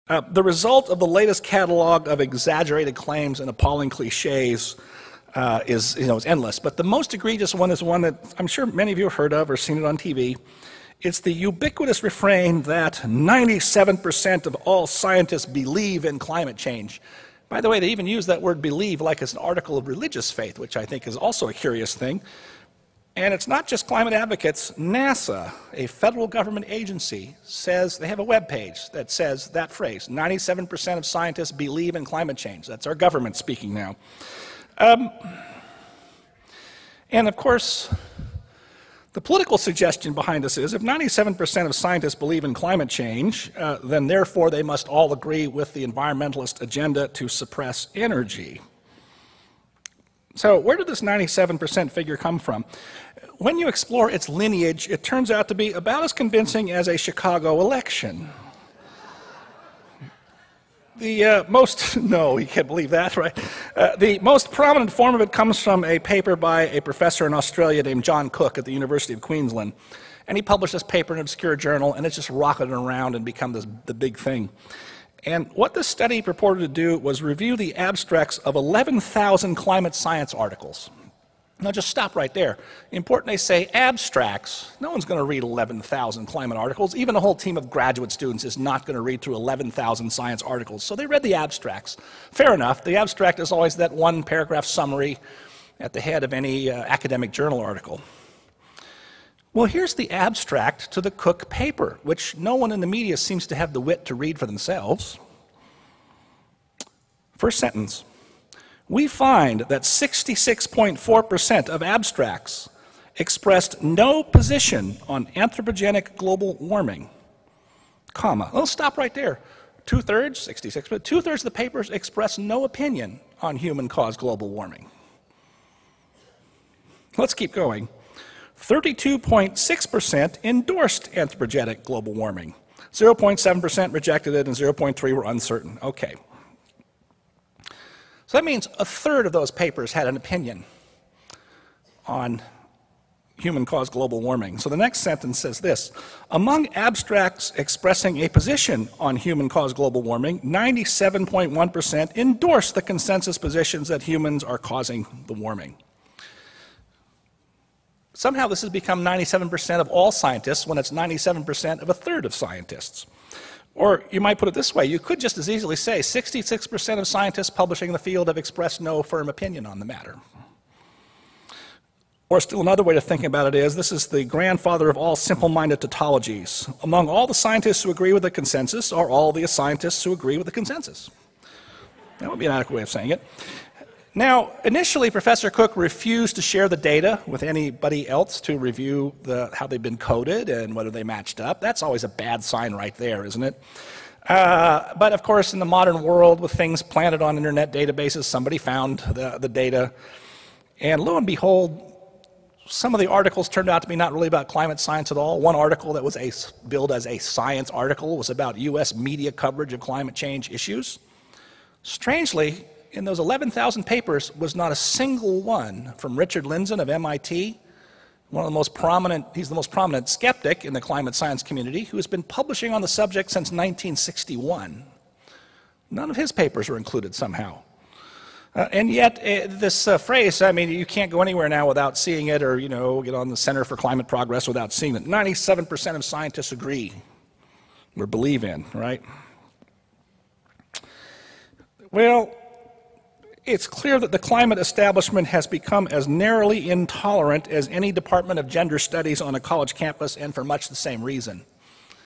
The result of the latest catalog of exaggerated claims and appalling cliches is endless. But the most egregious one is one that I'm sure many of you have heard of or seen it on TV. It's the ubiquitous refrain that 97% of all scientists believe in climate change. By the way, they even use that word believe like it's an article of religious faith, which I think is also a curious thing. And it's not just climate advocates. NASA, a federal government agency, says they have a web page that says that phrase, 97% of scientists believe in climate change. That's our government speaking now. And of course, the political suggestion behind this is if 97% of scientists believe in climate change, then therefore they must all agree with the environmentalist agenda to suppress energy. So where did this 97% figure come from? When you explore its lineage, it turns out to be about as convincing as a Chicago election. No, you can't believe that, right? The most prominent form of it comes from a paper by a professor in Australia named John Cook at the University of Queensland. And he published this paper in an obscure journal, and it's just rocketed around and become the big thing. And what this study purported to do was review the abstracts of 11,000 climate science articles. Now just stop right there. Important they say abstracts. No one's going to read 11,000 climate articles. Even a whole team of graduate students is not going to read through 11,000 science articles. So they read the abstracts. Fair enough. The abstract is always that one paragraph summary at the head of any academic journal article. Well, here's the abstract to the Cook paper, which no one in the media seems to have the wit to read for themselves. First sentence. We find that 66.4% of abstracts expressed no position on anthropogenic global warming, comma. Let's stop right there. Two-thirds, 66, but two-thirds of the papers express no opinion on human-caused global warming. Let's keep going. 32.6% endorsed anthropogenic global warming. 0.7% rejected it, and 0.3% were uncertain. Okay. So that means a third of those papers had an opinion on human-caused global warming. So the next sentence says this. Among abstracts expressing a position on human-caused global warming, 97.1% endorsed the consensus positions that humans are causing the warming. Somehow this has become 97% of all scientists when it's 97% of a third of scientists. Or you might put it this way, you could just as easily say 66% of scientists publishing in the field have expressed no firm opinion on the matter. Or still another way to think about it is, this is the grandfather of all simple-minded tautologies. Among all the scientists who agree with the consensus are all the scientists who agree with the consensus. That would be an adequate way of saying it. Now, initially, Professor Cook refused to share the data with anybody else to review how they've been coded and whether they matched up. That's always a bad sign right there, isn't it? But of course, in the modern world, with things planted on internet databases, somebody found the data. And lo and behold, some of the articles turned out to be not really about climate science at all. One article that was billed as a science article was about U.S. media coverage of climate change issues. Strangely, in those 11,000 papers was not a single one from Richard Lindzen of MIT, one of the most prominent, he's the most prominent skeptic in the climate science community, who has been publishing on the subject since 1961. None of his papers were included somehow. And yet, this phrase, I mean, you can't go anywhere now without seeing it, or, get on the Center for Climate Progress without seeing it. 97% of scientists agree or believe in, right? Well, it's clear that the climate establishment has become as narrowly intolerant as any department of gender studies on a college campus, and for much the same reason.